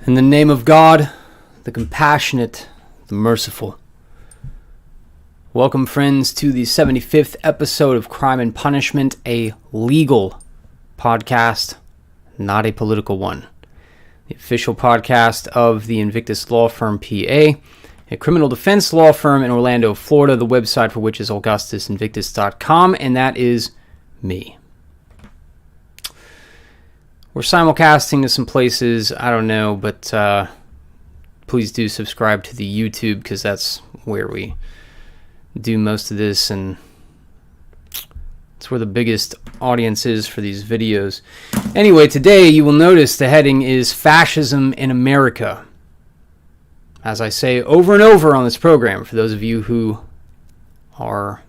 In the name of God, the compassionate, the merciful. Welcome, friends, to the 75th episode of Crime and Punishment, a legal podcast, not a political one. The official podcast of the Invictus Law Firm, PA, a criminal defense law firm in Orlando, Florida, the website for which is augustusinvictus.com, and that is me. We're simulcasting to some places, I don't know, but please do subscribe to the YouTube because that's where we do most of this, and it's where the biggest audience is for these videos. Anyway, today you will notice the heading is Fascism in America. As I say over and over on this program, for those of you who are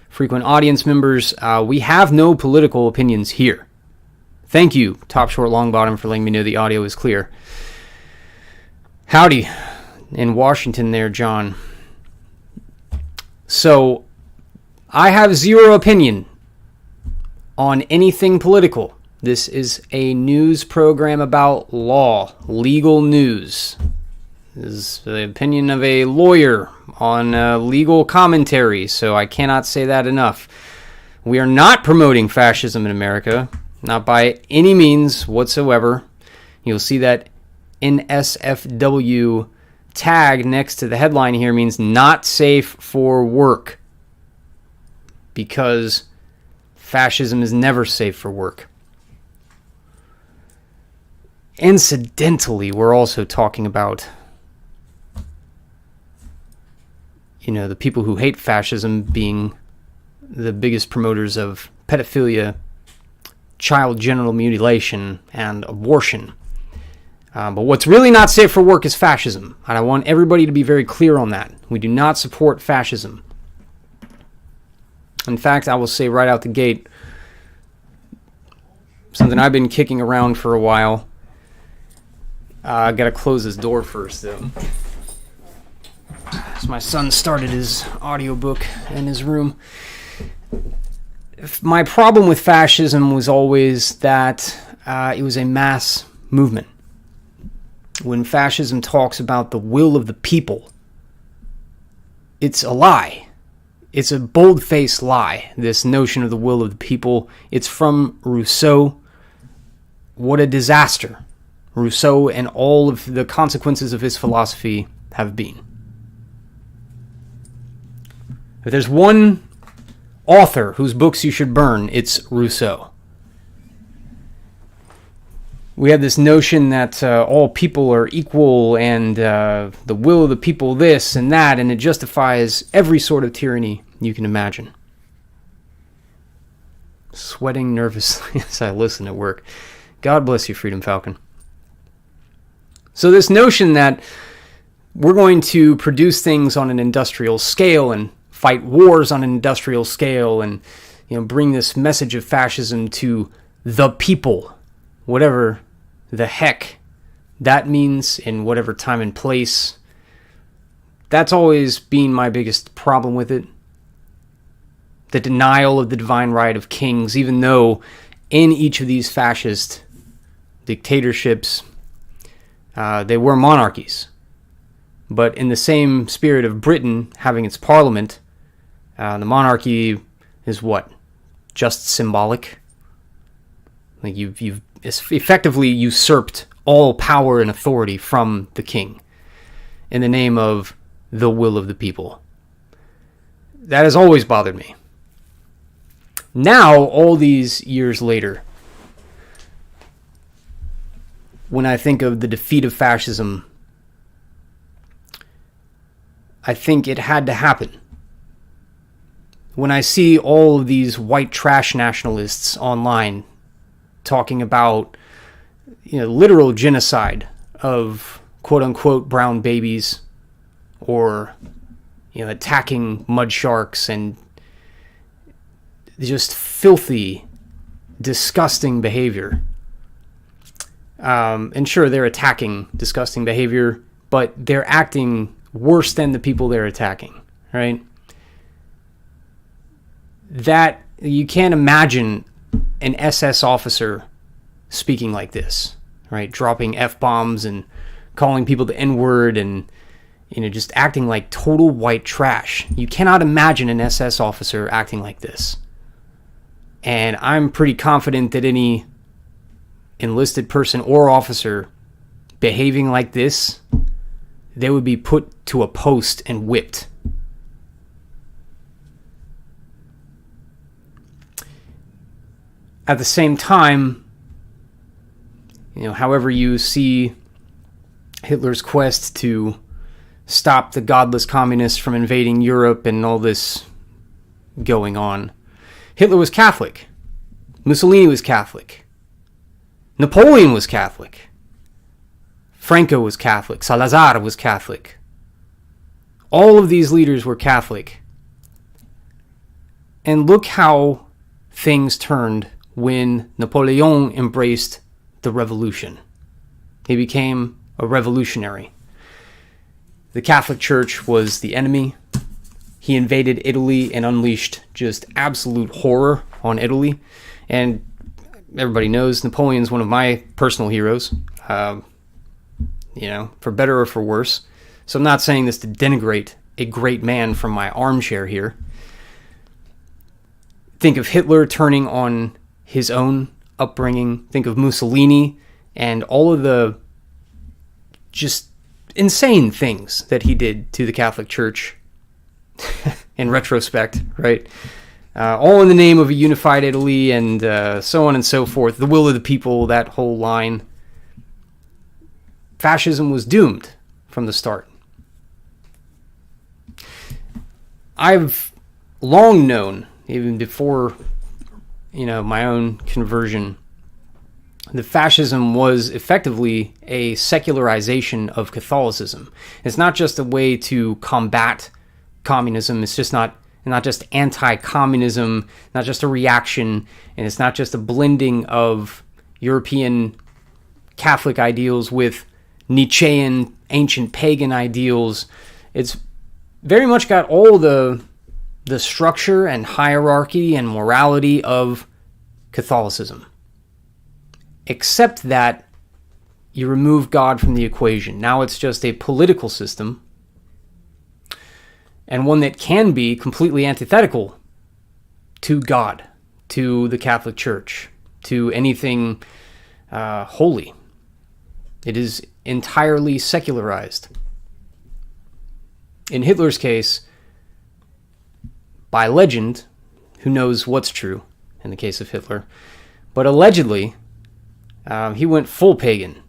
frequent audience members, we have no political opinions here. Thank you, Top Short Long Bottom, for letting me know the audio is clear. Howdy in Washington there, John. So, I have zero opinion on anything political. This is a news program about law, legal news. This is the opinion of a lawyer on legal commentary, so I cannot say that enough. We are not promoting fascism in America. Not by any means whatsoever. You'll see that NSFW tag next to the headline here means not safe for work, because fascism is never safe for work. Incidentally, we're also talking about, the people who hate fascism being the biggest promoters of pedophilia, child genital mutilation, and abortion. But what's really not safe for work is fascism. And I want everybody to be very clear on that. We do not support fascism. In fact, I will say right out the gate, something I've been kicking around for a while. I gotta close this door first, though. As my son started his audiobook in his room. My problem with fascism was always that it was a mass movement. When fascism talks about the will of the people, it's a lie. It's a bold-faced lie, this notion of the will of the people. It's from Rousseau. What a disaster Rousseau and all of the consequences of his philosophy have been. If there's one author whose books you should burn, it's Rousseau. We have this notion that all people are equal and the will of the people this and that, and it justifies every sort of tyranny you can imagine. Sweating nervously as I listen at work. God bless you, Freedom Falcon. So this notion that we're going to produce things on an industrial scale and fight wars on an industrial scale and bring this message of fascism to the people, whatever the heck that means in whatever time and place. That's always been my biggest problem with it. The denial of the divine right of kings, even though in each of these fascist dictatorships they were monarchies. But in the same spirit of Britain having its parliament, the monarchy is what? Just symbolic? Like you've effectively usurped all power and authority from the king in the name of the will of the people. That has always bothered me. Now, all these years later, when I think of the defeat of fascism, I think it had to happen. When I see all of these white trash nationalists online talking about, literal genocide of quote-unquote brown babies, or, attacking mud sharks and just filthy, disgusting behavior. And sure, they're attacking disgusting behavior, but they're acting worse than the people they're attacking, right? That you can't imagine an SS officer speaking like this, right? Dropping F-bombs and calling people the N-word and, just acting like total white trash. You cannot imagine an SS officer acting like this. And I'm pretty confident that any enlisted person or officer behaving like this, they would be put to a post and whipped. At the same time, however you see Hitler's quest to stop the godless communists from invading Europe and all this going on, Hitler was Catholic. Mussolini was Catholic. Napoleon was Catholic. Franco was Catholic. Salazar was Catholic. All of these leaders were Catholic. And look how things turned when Napoleon embraced the revolution. He became a revolutionary. The Catholic Church was the enemy. He invaded Italy and unleashed just absolute horror on Italy. And everybody knows Napoleon's one of my personal heroes, for better or for worse. So I'm not saying this to denigrate a great man from my armchair here. Think of Hitler turning on his own upbringing. Think of Mussolini and all of the just insane things that he did to the Catholic Church in retrospect, right? All in the name of a unified Italy and so on and so forth. The will of the people, that whole line. Fascism was doomed from the start. I've long known, even before, my own conversion, that fascism was effectively a secularization of Catholicism. It's not just a way to combat communism. It's just not just anti-communism, not just a reaction, and it's not just a blending of European Catholic ideals with Nietzschean ancient pagan ideals. It's very much got all the structure and hierarchy and morality of Catholicism, except that you remove God from the equation. Now it's just a political system, and one that can be completely antithetical to God, to the Catholic Church, to anything holy. It is entirely secularized. In Hitler's case, by legend, who knows what's true in the case of Hitler, but allegedly, he went full pagan,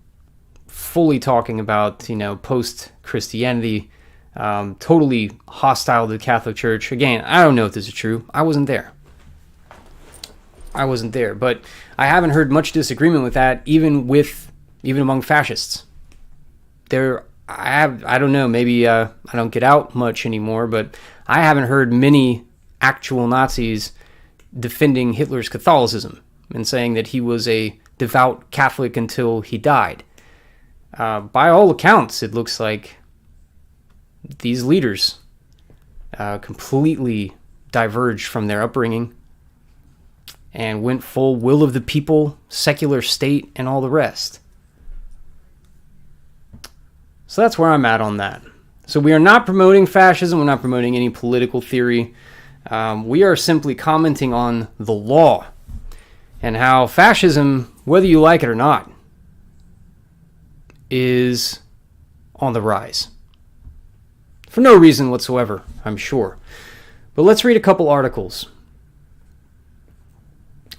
fully talking about, post-Christianity, totally hostile to the Catholic Church. Again, I don't know if this is true. I wasn't there, but I haven't heard much disagreement with that, even among fascists. I don't know, maybe I don't get out much anymore, but I haven't heard many actual Nazis defending Hitler's Catholicism and saying that he was a devout Catholic until he died. By all accounts, it looks like these leaders completely diverged from their upbringing and went full will of the people, secular state, and all the rest. So that's where I'm at on that. So we are not promoting fascism. We're not promoting any political theory. We are simply commenting on the law and how fascism, whether you like it or not, is on the rise. For no reason whatsoever, I'm sure. But let's read a couple articles.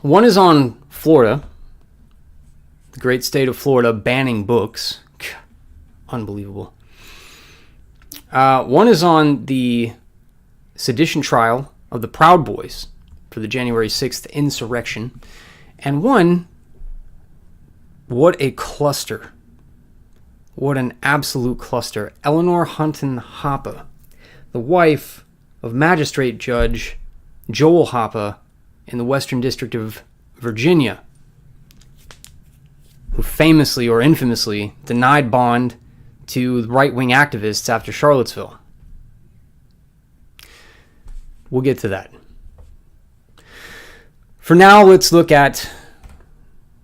One is on Florida, the great state of Florida banning books. Unbelievable. One is on the sedition trial of the Proud Boys for the January 6th insurrection. And one, what a cluster. What an absolute cluster. Eleanor Hunton Hoppe, the wife of Magistrate Judge Joel Hoppe in the Western District of Virginia, who famously or infamously denied bond to right-wing activists after Charlottesville. We'll get to that. For now, let's look at,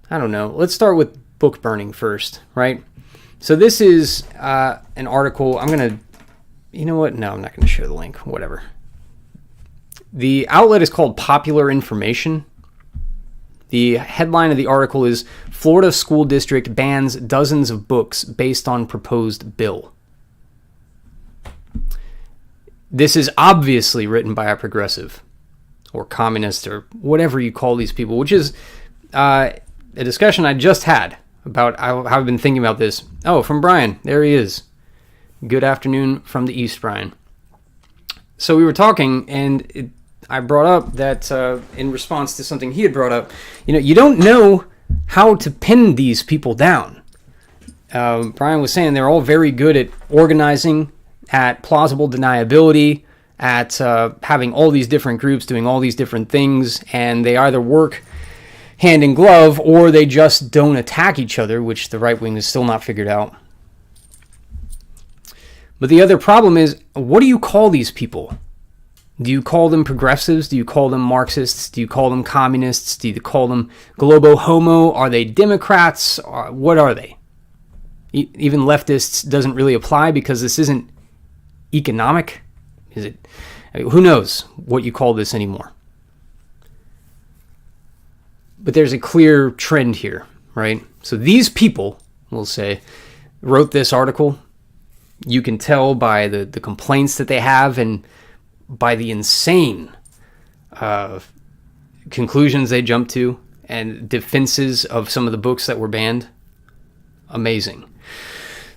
let's start with book burning first, right? So this is an article. I'm going to, you know what? No, I'm not going to share the link. Whatever. The outlet is called Popular Information. The headline of the article is Florida School District Bans Dozens of Books Based on Proposed Bill. This is obviously written by a progressive or communist or whatever you call these people, which is a discussion I just had about how I've been thinking about this. Oh, from Brian. There he is. Good afternoon from the East, Brian. So we were talking, and I brought up that in response to something he had brought up, you don't know how to pin these people down. Brian was saying they're all very good at organizing, at plausible deniability, at having all these different groups doing all these different things, and they either work hand in glove or they just don't attack each other, which the right wing has still not figured out. But the other problem is, what do you call these people? Do you call them progressives? Do you call them Marxists? Do you call them communists? Do you call them globo-homo? Are they Democrats? What are they? Even leftists doesn't really apply because this isn't economic. Is it? Who knows what you call this anymore? But there's a clear trend here, right? So these people, we'll say, wrote this article. You can tell by the complaints that they have and by the insane conclusions they jump to and defenses of some of the books that were banned. Amazing.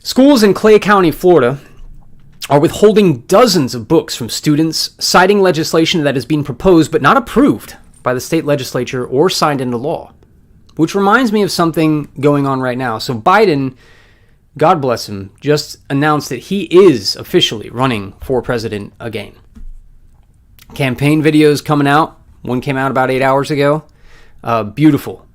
Schools in Clay County, Florida, are withholding dozens of books from students, citing legislation that is being proposed but not approved by the state legislature or signed into law. Which reminds me of something going on right now. So Biden, God bless him, just announced that he is officially running for president again. Campaign videos coming out. One came out about 8 hours ago. Beautiful.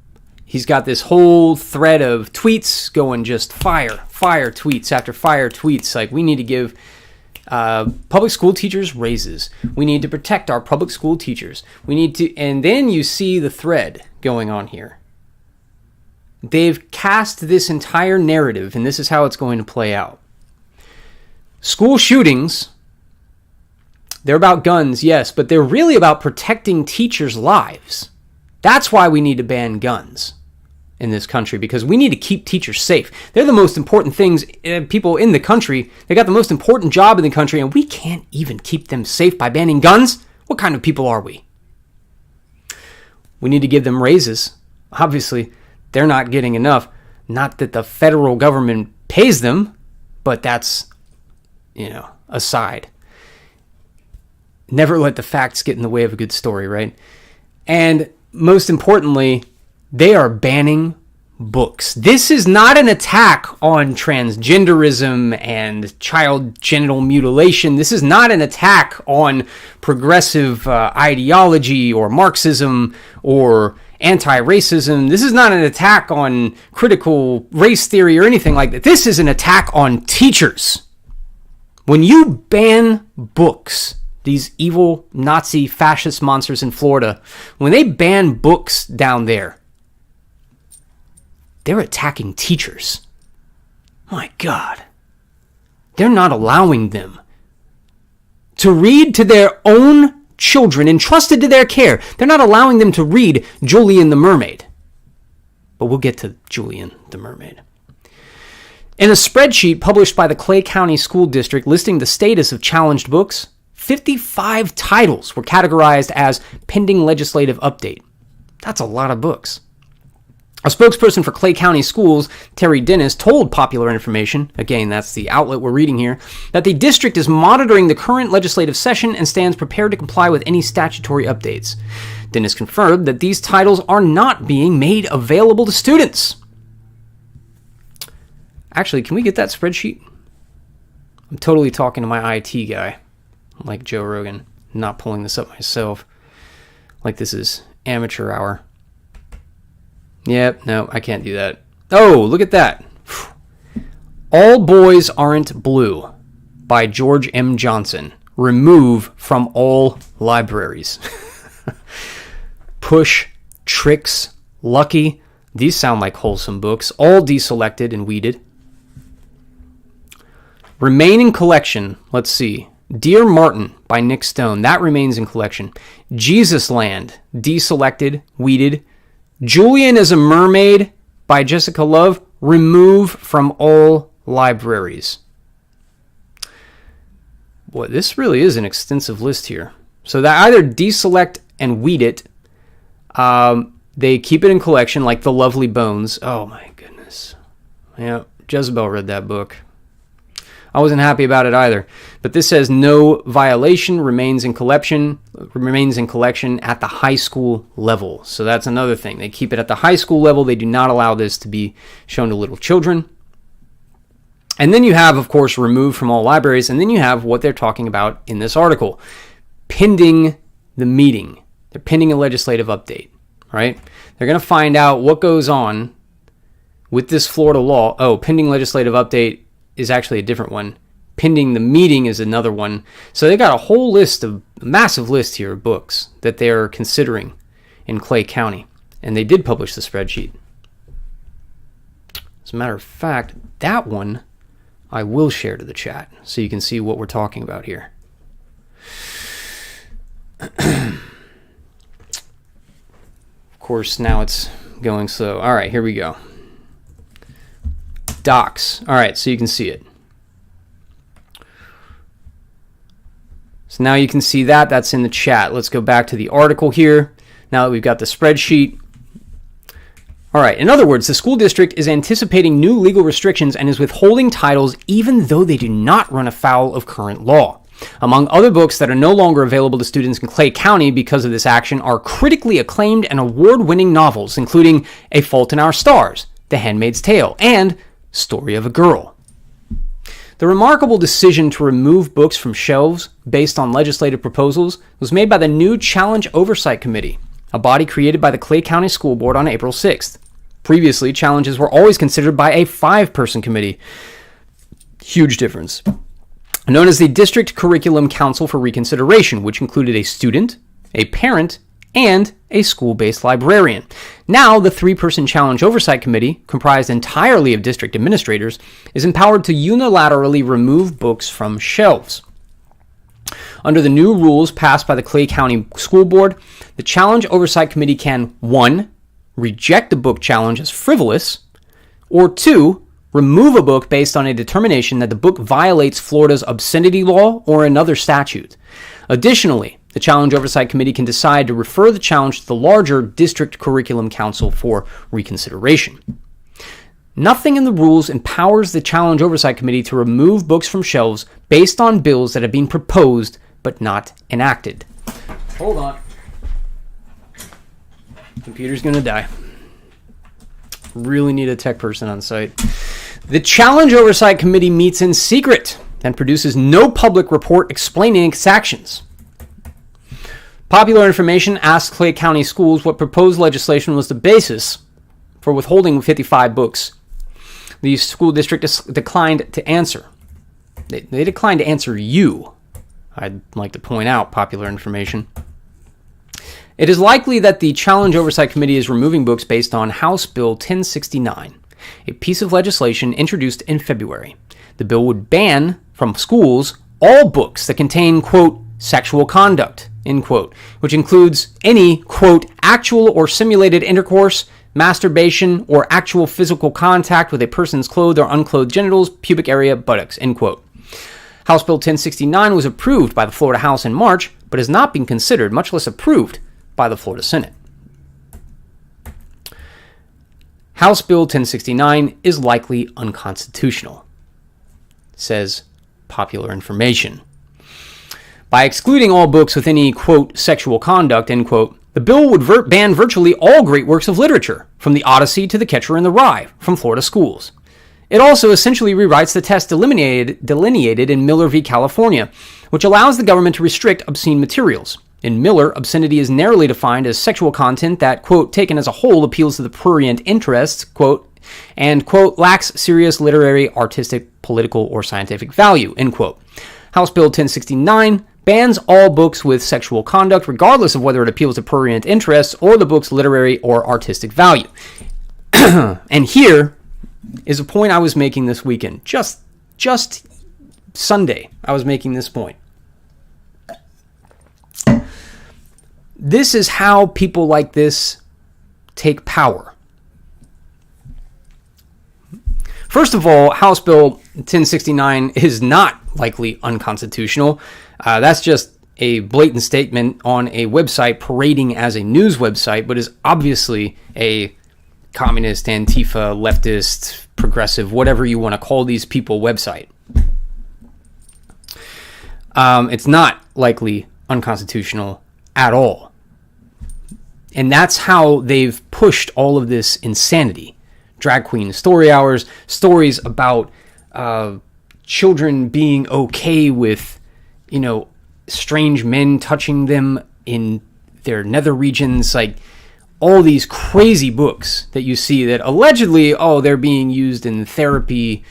He's got this whole thread of tweets going just fire tweets after fire tweets. Like, we need to give public school teachers raises. We need to protect our public school teachers. We need to, and then you see the thread going on here. They've cast this entire narrative, and this is how it's going to play out. School shootings, they're about guns, yes, but they're really about protecting teachers' lives. That's why we need to ban guns in this country, because we need to keep teachers safe. They're the most important people in the country. They got the most important job in the country, and we can't even keep them safe by banning guns? What kind of people are we? We need to give them raises. Obviously, they're not getting enough. Not that the federal government pays them, but that's, aside. Never let the facts get in the way of a good story, right? And most importantly, they are banning books. This is not an attack on transgenderism and child genital mutilation. This is not an attack on progressive ideology or Marxism or anti-racism. This is not an attack on critical race theory or anything like that. This is an attack on teachers. When you ban books, these evil Nazi fascist monsters in Florida, when they ban books down there, they're attacking teachers. My God. They're not allowing them to read to their own children entrusted to their care. They're not allowing them to read Julian the Mermaid. But we'll get to Julian the Mermaid. In a spreadsheet published by the Clay County School District listing the status of challenged books, 55 titles were categorized as pending legislative update. That's a lot of books. A spokesperson for Clay County Schools, Terry Dennis, told Popular Information, again, that's the outlet we're reading here, that the district is monitoring the current legislative session and stands prepared to comply with any statutory updates. Dennis confirmed that these titles are not being made available to students. Actually, can we get that spreadsheet? I'm totally talking to my IT guy, like Joe Rogan, not pulling this up myself, like this is amateur hour. Yep, no, I can't do that. Oh, look at that. All Boys Aren't Blue by George M. Johnson. Remove from all libraries. Push, Tricks, Lucky, These sound like wholesome books, all deselected and weeded. Remain in collection. Let's see. Dear Martin by Nick Stone. That remains in collection. Jesus Land. Deselected, weeded. Julian is a Mermaid by Jessica Love. Remove from all libraries. Boy, this really is an extensive list here. So they either deselect and weed it. They keep it in collection like The Lovely Bones. Oh my goodness. Yeah, Jezebel read that book. I wasn't happy about it either. But this says no violation, remains in collection at the high school level. So that's another thing. They keep it at the high school level. They do not allow this to be shown to little children. And then you have, of course, removed from all libraries. And then you have what they're talking about in this article. Pending the meeting. They're pending a legislative update, right? They're going to find out what goes on with this Florida law. Oh, pending legislative update is actually a different one. Pending the meeting is another one. So they got a whole list of, a massive list here of books that they're considering in Clay County. And they did publish the spreadsheet. As a matter of fact, that one I will share to the chat so you can see what we're talking about here. Of course, now it's going slow. All right, here we go. Docs. All right, so you can see it. So now you can see that. That's in the chat. Let's go back to the article here. Now that we've got the spreadsheet. All right, in other words, the school district is anticipating new legal restrictions and is withholding titles even though they do not run afoul of current law. Among other books that are no longer available to students in Clay County because of this action are critically acclaimed and award-winning novels, including A Fault in Our Stars, The Handmaid's Tale, and Story of a Girl. The remarkable decision to remove books from shelves based on legislative proposals was made by the new Challenge Oversight Committee, a body created by the Clay County School Board on April 6th. Previously, challenges were always considered by a 5-person committee. Huge difference. Known as the District Curriculum Council for Reconsideration, which included a student, a parent, and a school-based librarian. Now, the 3-person Challenge Oversight Committee, comprised entirely of district administrators, is empowered to unilaterally remove books from shelves. Under the new rules passed by the Clay County School Board, the Challenge Oversight Committee can 1. Reject a book challenge as frivolous, or 2. Remove a book based on a determination that the book violates Florida's obscenity law or another statute. Additionally, the Challenge Oversight Committee can decide to refer the challenge to the larger District Curriculum Council for reconsideration. Nothing in the rules empowers the Challenge Oversight Committee to remove books from shelves based on bills that have been proposed but not enacted. Hold on. Computer's gonna die. Really need a tech person on site. The Challenge Oversight Committee meets in secret and produces no public report explaining its actions. Popular Information asked Clay County Schools what proposed legislation was the basis for withholding 55 books. The school district declined to answer. They declined to answer you. I'd like to point out Popular Information. It is likely that the Challenge Oversight Committee is removing books based on House Bill 1069, a piece of legislation introduced in February. The bill would ban from schools all books that contain, quote, sexual conduct, end quote, which includes any, quote, actual or simulated intercourse, masturbation, or actual physical contact with a person's clothed or unclothed genitals, pubic area, buttocks, end quote. House Bill 1069 was approved by the Florida House in March, but has not been considered, much less approved, by the Florida Senate. House Bill 1069 is likely unconstitutional, says Popular Information. By excluding all books with any, quote, sexual conduct, end quote, the bill would ban virtually all great works of literature, from the Odyssey to The Catcher in the Rye, from Florida schools. It also essentially rewrites the test delineated in Miller v. California, which allows the government to restrict obscene materials. In Miller, obscenity is narrowly defined as sexual content that, quote, taken as a whole appeals to the prurient interests, quote, and, quote, lacks serious literary, artistic, political, or scientific value, end quote. House Bill 1069 bans all books with sexual conduct, regardless of whether it appeals to prurient interests or the book's literary or artistic value. And here is a point I was making this weekend. Just Sunday, I was making this point. This is how people like this take power. First of all, House Bill 1069 is not likely unconstitutional. That's just a blatant statement on a website parading as a news website, but is obviously a communist, Antifa, leftist, progressive, whatever you want to call these people website. It's not likely unconstitutional at all. And that's how they've pushed all of this insanity. Drag queen story hours, stories about children being okay with, strange men touching them in their nether regions, like all these crazy books that you see that allegedly, they're being used in therapy,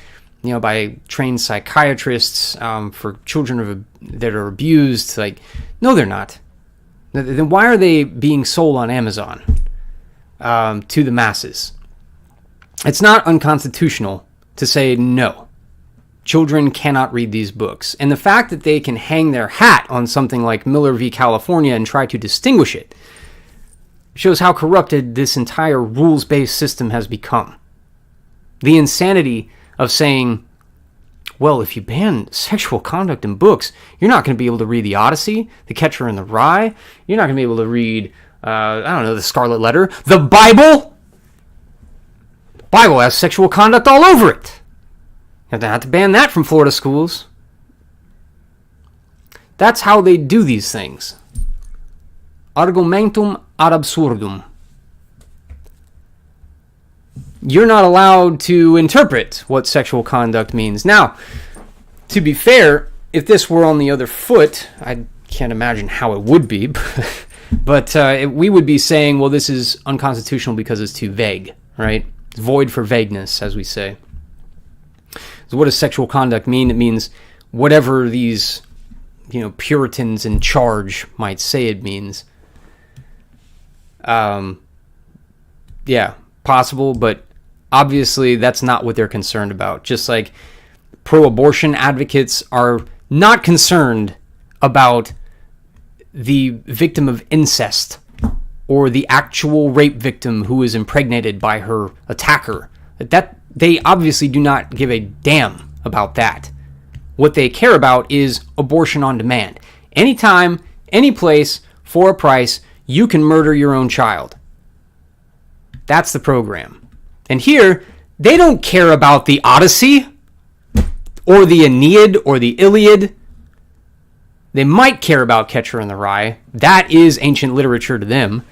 by trained psychiatrists for children that are abused. Like, no, they're not. Then why are they being sold on Amazon to the masses? It's not unconstitutional to say no. Children cannot read these books. And the fact that they can hang their hat on something like Miller v. California and try to distinguish it shows how corrupted this entire rules-based system has become. The insanity of saying, well, if you ban sexual conduct in books, you're not going to be able to read The Odyssey, The Catcher in the Rye. You're not going to be able to read, The Scarlet Letter. The Bible? The Bible has sexual conduct all over it. You have to ban that from Florida schools. That's how they do these things. Argumentum ad absurdum. You're not allowed to interpret what sexual conduct means. Now, to be fair, if this were on the other foot, I can't imagine how it would be, but we would be saying, well, this is unconstitutional because it's too vague, right? It's void for vagueness, as we say. So what does sexual conduct mean? It means whatever these, Puritans in charge might say it means. Yeah, possible, but obviously that's not what they're concerned about. Just like pro-abortion advocates are not concerned about the victim of incest or the actual rape victim who is impregnated by her attacker. That they obviously do not give a damn about that. What they care about is abortion on demand. Anytime, any place, for a price, you can murder your own child. That's the program. And here, they don't care about the Odyssey or the Aeneid or the Iliad. They might care about Catcher in the Rye. That is ancient literature to them.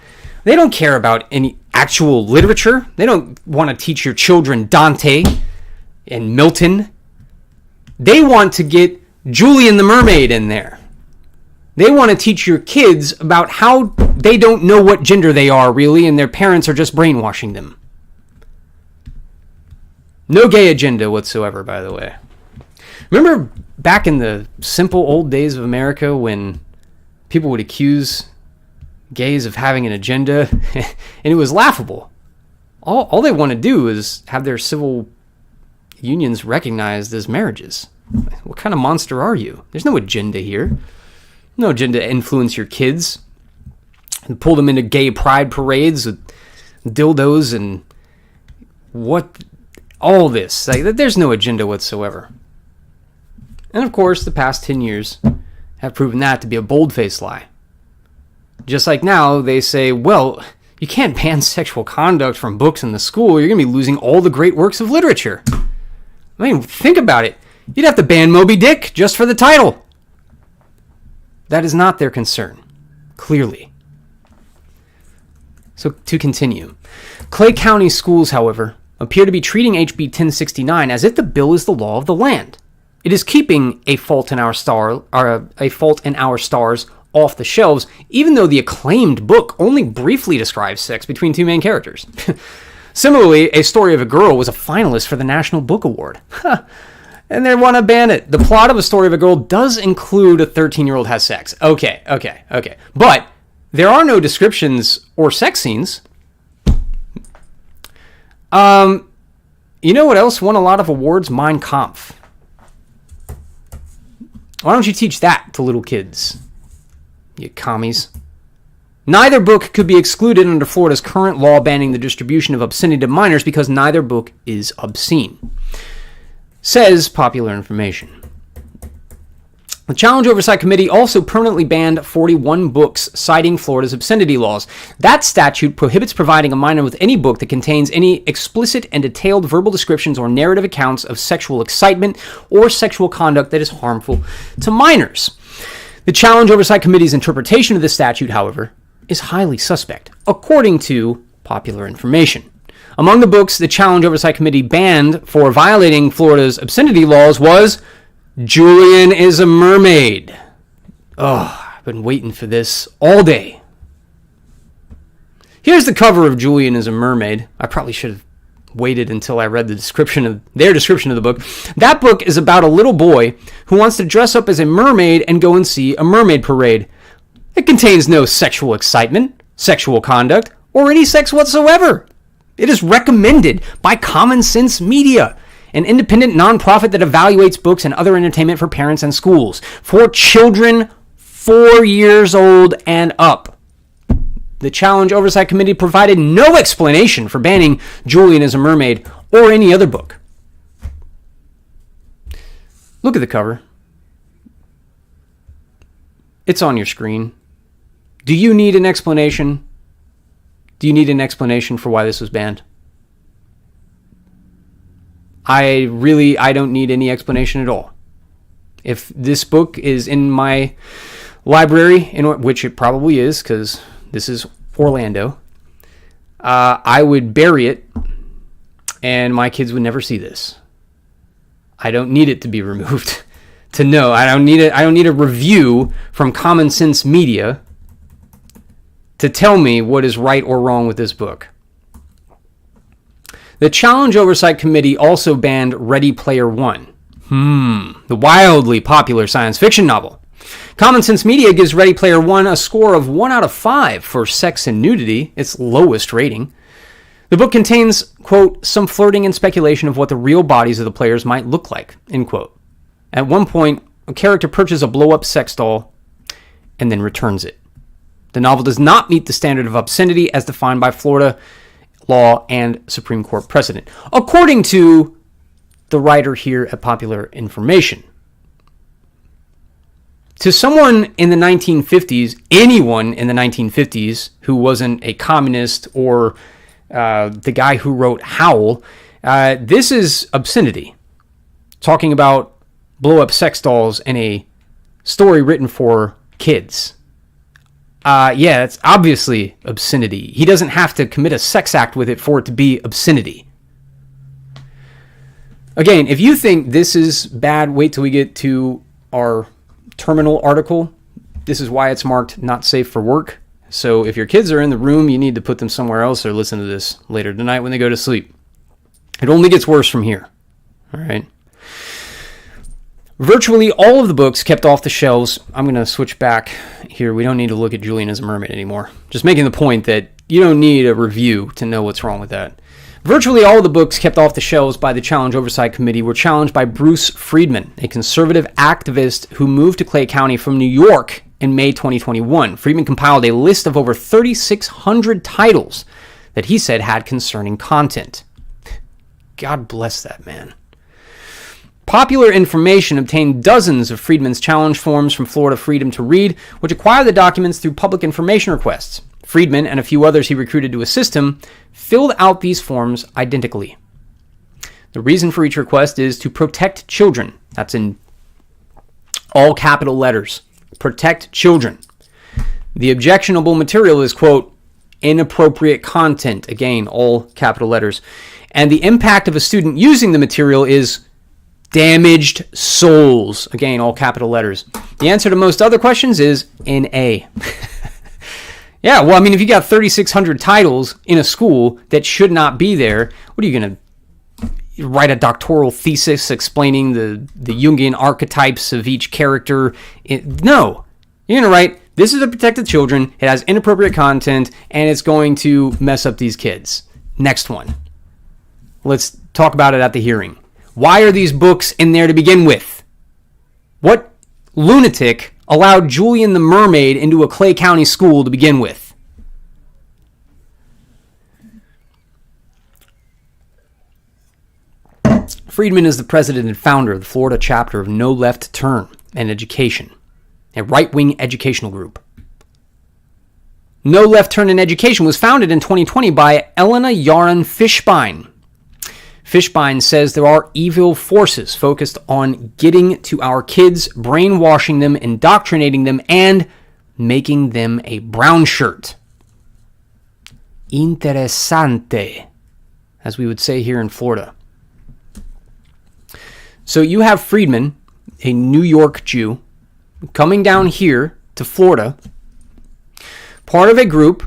They don't care about any actual literature. They don't want to teach your children Dante and Milton. They want to get Julian the Mermaid in there. They want to teach your kids about how they don't know what gender they are really, and their parents are just brainwashing them. No gay agenda whatsoever, by the way. Remember back in the simple old days of America when people would accuse gays of having an agenda, and it was laughable. All they want to do is have their civil unions recognized as marriages. What kind of monster are you? There's no agenda here. No agenda to influence your kids and pull them into gay pride parades with dildos and all this. Like, there's no agenda whatsoever. And of course, the past 10 years have proven that to be a bold-faced lie. Just like now, they say, well, you can't ban sexual conduct from books in the school. You're going to be losing all the great works of literature. I mean, think about it. You'd have to ban Moby Dick just for the title. That is not their concern, clearly. So to continue. Clay County schools, however, appear to be treating HB 1069 as if the bill is the law of the land. It is keeping A Fault in Our Stars off the shelves, even though the acclaimed book only briefly describes sex between two main characters. Similarly, A Story of a Girl was a finalist for the National Book Award. And they want to ban it. The plot of A Story of a Girl does include a 13-year-old has sex. Okay. But there are no descriptions or sex scenes. You know what else won a lot of awards? Mein Kampf. Why don't you teach that to little kids, you commies? Neither book could be excluded under Florida's current law banning the distribution of obscenity to minors because neither book is obscene, says Popular Information. The Challenge Oversight Committee also permanently banned 41 books citing Florida's obscenity laws. That statute prohibits providing a minor with any book that contains any explicit and detailed verbal descriptions or narrative accounts of sexual excitement or sexual conduct that is harmful to minors. The Challenge Oversight Committee's interpretation of this statute, however, is highly suspect, according to Popular Information. Among the books the Challenge Oversight Committee banned for violating Florida's obscenity laws was Julian is a Mermaid. Oh, I've been waiting for this all day. Here's the cover of Julian is a Mermaid. I probably should have waited until I read their description of the book. That book is about a little boy who wants to dress up as a mermaid and go and see a mermaid parade. It contains no sexual excitement, sexual conduct, or any sex whatsoever. It is recommended by Common Sense Media, an independent nonprofit that evaluates books and other entertainment for parents and schools for children 4 years old and up. The Challenge Oversight Committee provided no explanation for banning Julian as a Mermaid or any other book. Look at the cover. It's on your screen. Do you need an explanation? Do you need an explanation for why this was banned? I don't need any explanation at all. If this book is in my library, which it probably is, because this is Orlando, I would bury it, and my kids would never see this. I don't need it to be removed to know. I don't need a review from Common Sense Media to tell me what is right or wrong with this book. The Challenge Oversight Committee also banned Ready Player One, the wildly popular science fiction novel. Common Sense Media gives Ready Player One a score of 1 out of 5 for sex and nudity, its lowest rating. The book contains, quote, some flirting and speculation of what the real bodies of the players might look like, end quote. At one point, a character purchases a blow-up sex doll and then returns it. The novel does not meet the standard of obscenity as defined by Florida law and Supreme Court precedent, according to the writer here at Popular Information. To someone in the 1950s, anyone in the 1950s who wasn't a communist or the guy who wrote Howl, this is obscenity. Talking about blow-up sex dolls in a story written for kids. Yeah, it's obviously obscenity. He doesn't have to commit a sex act with it for it to be obscenity. Again, if you think this is bad, wait till we get to our terminal article. This is why it's marked not safe for work. So if your kids are in the room, you need to put them somewhere else or listen to this later tonight when they go to sleep. It only gets worse from here. All right. Virtually all of the books kept off the shelves. I'm going to switch back here. We don't need to look at Julian as a Mermaid anymore. Just making the point that you don't need a review to know what's wrong with that. Virtually all of the books kept off the shelves by the Challenge Oversight Committee were challenged by Bruce Friedman, a conservative activist who moved to Clay County from New York in May 2021. Friedman compiled a list of over 3,600 titles that he said had concerning content. God bless that man. Popular Information obtained dozens of Friedman's challenge forms from Florida Freedom to Read, which acquired the documents through public information requests. Friedman and a few others he recruited to assist him filled out these forms identically. The reason for each request is to protect children. That's in all capital letters. Protect children. The objectionable material is, quote, inappropriate content. Again, all capital letters. And the impact of a student using the material is damaged souls. Again, all capital letters. The answer to most other questions is NA. Yeah, well, I mean, if you got 3,600 titles in a school that should not be there, what are you going to write a doctoral thesis explaining the Jungian archetypes of each character? No. You're going to write, this is to protect the children, it has inappropriate content, and it's going to mess up these kids. Next one. Let's talk about it at the hearing. Why are these books in there to begin with? What lunatic allowed Julian the Mermaid into a Clay County school to begin with? Friedman is the president and founder of the Florida chapter of No Left Turn and Education, a right-wing educational group. No Left Turn in Education was founded in 2020 by Elena Yaron Fishbein. Fishbein says there are evil forces focused on getting to our kids, brainwashing them, indoctrinating them, and making them a brown shirt. Interessante, as we would say here in Florida. So you have Friedman, a New York Jew, coming down here to Florida, part of a group,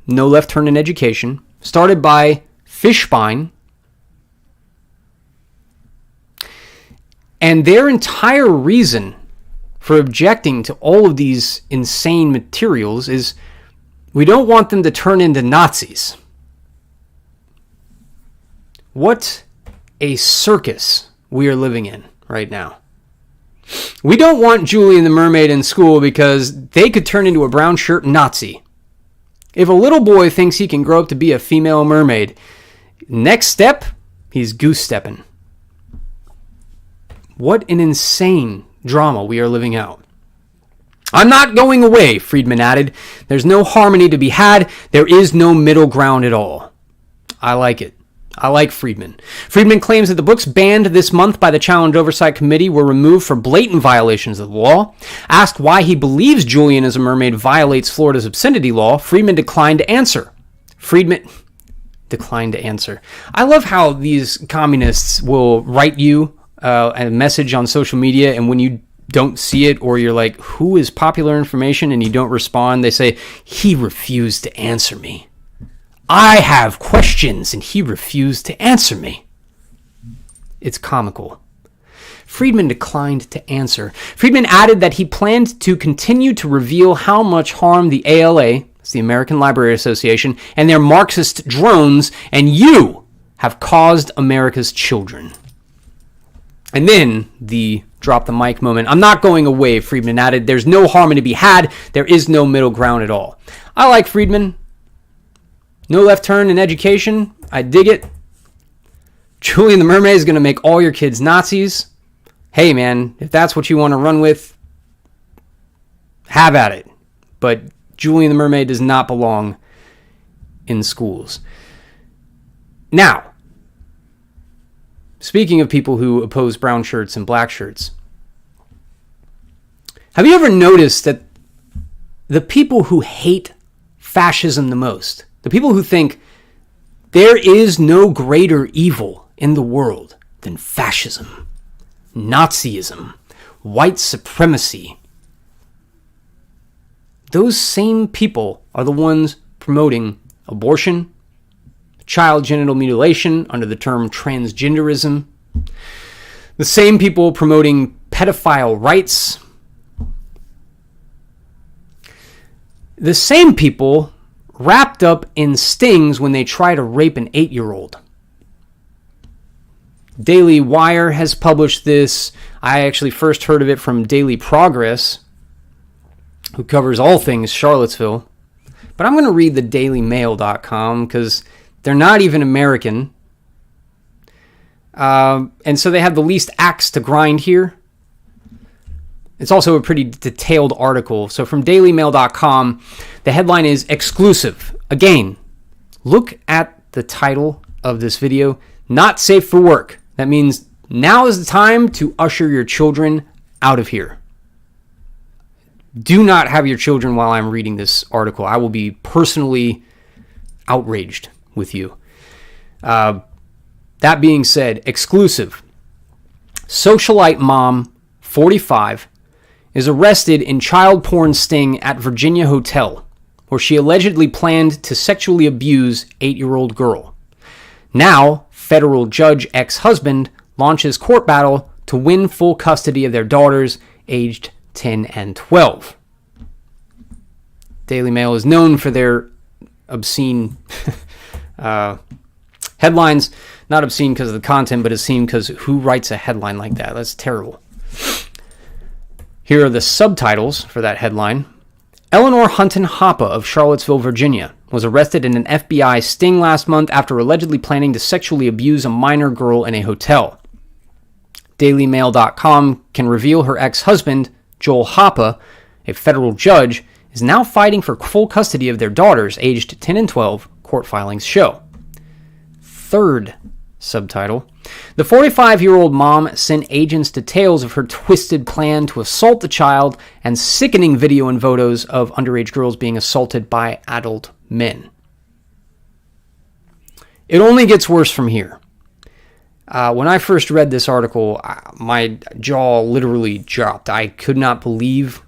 No Left Turn in Education, started by Fishbein, and their entire reason for objecting to all of these insane materials is we don't want them to turn into Nazis. What a circus we are living in right now. We don't want Julian the Mermaid in school because they could turn into a brown shirt Nazi. If a little boy thinks he can grow up to be a female mermaid, next step, he's goose stepping. What an insane drama we are living out. I'm not going away, Friedman added. There's no harmony to be had. There is no middle ground at all. I like it. I like Friedman. Friedman claims that the books banned this month by the Challenge Oversight Committee were removed for blatant violations of the law. Asked why he believes Julian as a Mermaid violates Florida's obscenity law, Friedman declined to answer. I love how these communists will write you a message on social media, and when you don't see it, or you're like, who is popular information, and you don't respond, they say, he refused to answer me. I have questions, and he refused to answer me. It's comical. Friedman declined to answer. Friedman added that he planned to continue to reveal how much harm the ALA, that's the American Library Association, and their Marxist drones, and you have caused America's children. And then the drop the mic moment. I'm not going away, Friedman added. There's no harmony to be had. There is no middle ground at all. I like Friedman. No Left Turn in Education. I dig it. Julian the Mermaid is going to make all your kids Nazis. Hey, man, if that's what you want to run with, have at it. But Julian the Mermaid does not belong in schools. Now, speaking of people who oppose brown shirts and black shirts, have you ever noticed that the people who hate fascism the most, the people who think there is no greater evil in the world than fascism, Nazism, white supremacy, those same people are the ones promoting abortion, child genital mutilation under the term transgenderism, the same people promoting pedophile rights, the same people wrapped up in stings when they try to rape an 8-year-old. Daily Wire has published this. I actually first heard of it from Daily Progress, who covers all things Charlottesville. But I'm going to read the dailymail.com because they're not even American. And so they have the least axe to grind here. It's also a pretty detailed article. So from dailymail.com, the headline is Exclusive. Again, look at the title of this video. Not safe for work. That means now is the time to usher your children out of here. Do not have your children while I'm reading this article. I will be personally outraged with you. That being said, Exclusive. Socialite mom, 45, is arrested in child porn sting at Virginia hotel, where she allegedly planned to sexually abuse 8-year-old girl. Now, federal judge ex-husband launches court battle to win full custody of their daughters, aged 10 and 12. Daily Mail is known for their obscene Headlines, not obscene because of the content, but obscene because who writes a headline like that? That's terrible. Here are the subtitles for that headline. Eleanor Hunton Hoppe of Charlottesville, Virginia, was arrested in an FBI sting last month after allegedly planning to sexually abuse a minor girl in a hotel. DailyMail.com can reveal her ex-husband, Joel Hoppe, a federal judge, is now fighting for full custody of their daughters, aged 10 and 12, court filings show. Third subtitle. The 45-year-old mom sent agents details of her twisted plan to assault the child and sickening video and photos of underage girls being assaulted by adult men. It only gets worse from here. When I first read this article, my jaw literally dropped. I could not believe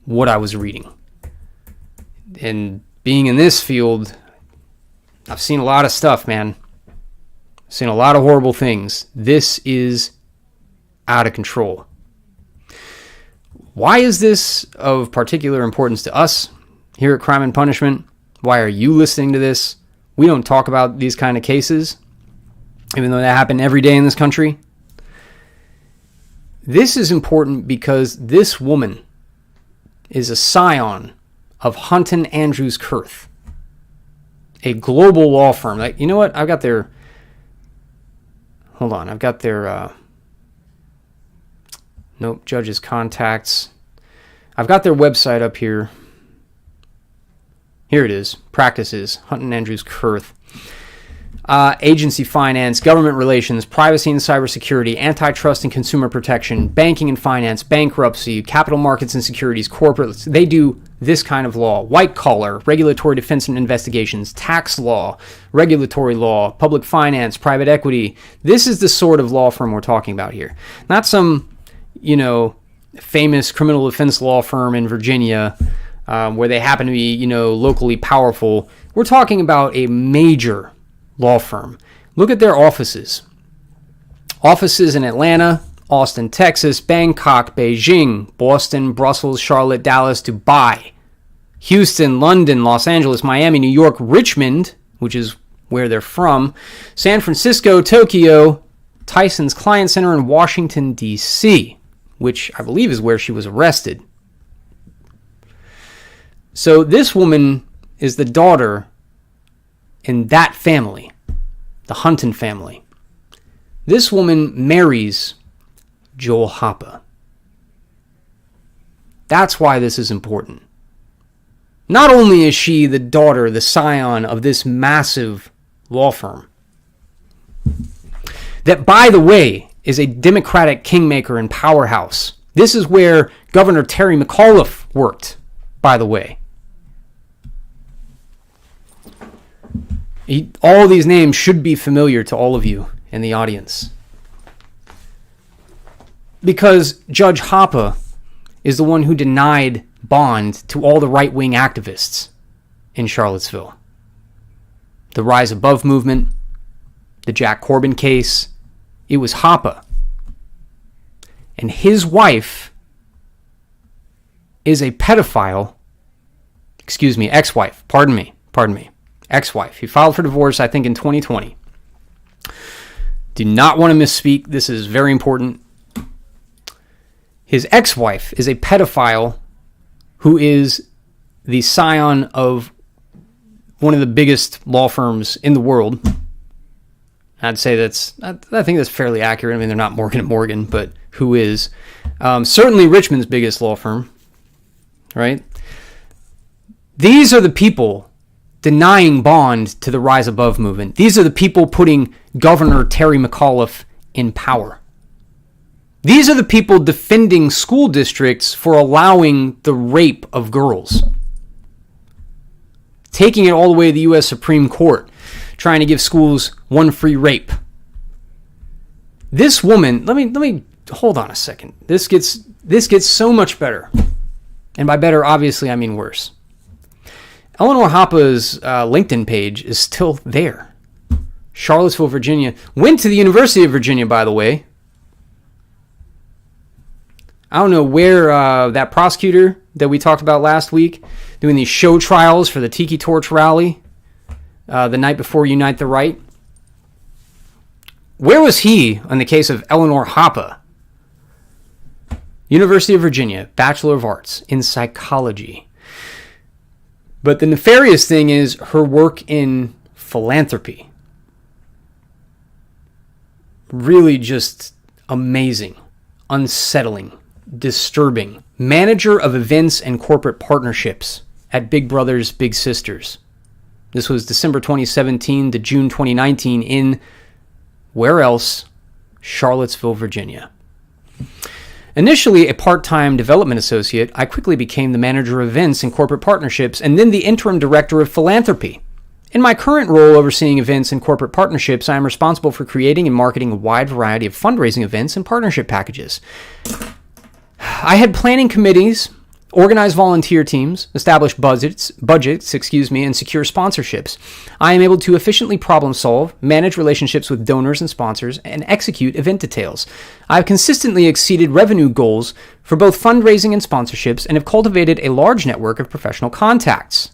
what I was reading. And being in this field, I've seen a lot of stuff, man. I've seen a lot of horrible things. This is out of control. Why is this of particular importance to us here at Crime and Punishment? Why are you listening to this? We don't talk about these kind of cases, even though that happen every day in this country. This is important because this woman is a scion of Hunton Andrews Kurth, a global law firm. Like, you know what? I've got their... Hold on. I've got their... Nope, judges' contacts. I've got their website up here. Here it is. Practices. Hunton Andrews Kurth. Agency finance, government relations, privacy and cybersecurity, antitrust and consumer protection, banking and finance, bankruptcy, capital markets and securities, corporates. They do this kind of law. White collar, regulatory defense and investigations, tax law, regulatory law, public finance, private equity. This is the sort of law firm we're talking about here. Not some, famous criminal defense law firm in Virginia where they happen to be, locally powerful. We're talking about a major law firm. Look at their offices. Offices in Atlanta, Austin, Texas, Bangkok, Beijing, Boston, Brussels, Charlotte, Dallas, Dubai, Houston, London, Los Angeles, Miami, New York, Richmond, which is where they're from, San Francisco, Tokyo, Tyson's Client Center in Washington, D.C., which I believe is where she was arrested. So this woman is the daughter in that family, the Hunton family. This woman marries Joel Hoppe. That's why this is important. Not only is she the daughter, the scion of this massive law firm, that, by the way, is a Democratic kingmaker and powerhouse. This is where Governor Terry McAuliffe worked, by the way. All these names should be familiar to all of you in the audience. Because Judge Hoppe is the one who denied bond to all the right-wing activists in Charlottesville. The Rise Above movement, the Jack Corbin case, it was Hoppe. And his wife is a pedophile, ex-wife, pardon me. Ex-wife. He filed for divorce, I think, in 2020. Do not want to misspeak. This is very important. His ex-wife is a pedophile who is the scion of one of the biggest law firms in the world. I think that's fairly accurate. I mean, they're not Morgan & Morgan, but who is? Certainly Richmond's biggest law firm, right? These are the people denying bond to the Rise Above movement. These are the people putting Governor Terry McAuliffe in power. These are the people defending school districts for allowing the rape of girls. Taking it all the way to the U.S. Supreme Court, trying to give schools one free rape. This woman, let me hold on a second. This gets so much better. And by better, obviously, I mean worse. Eleanor Hoppe's LinkedIn page is still there. Charlottesville, Virginia. Went to the University of Virginia, by the way. I don't know where that prosecutor that we talked about last week, doing these show trials for the Tiki Torch rally the night before Unite the Right. Where was he in the case of Eleanor Hoppe? University of Virginia, Bachelor of Arts in Psychology. But the nefarious thing is her work in philanthropy. Really just amazing, unsettling, disturbing. Manager of events and corporate partnerships at Big Brothers Big Sisters. This was December 2017 to June 2019 in, where else? Charlottesville, Virginia. Initially a part-time development associate, I quickly became the manager of events and corporate partnerships and then the interim director of philanthropy. In my current role overseeing events and corporate partnerships, I am responsible for creating and marketing a wide variety of fundraising events and partnership packages. I had planning committees, organize volunteer teams, establish budgets, and secure sponsorships. I am able to efficiently problem solve, manage relationships with donors and sponsors, and execute event details. I have consistently exceeded revenue goals for both fundraising and sponsorships and have cultivated a large network of professional contacts.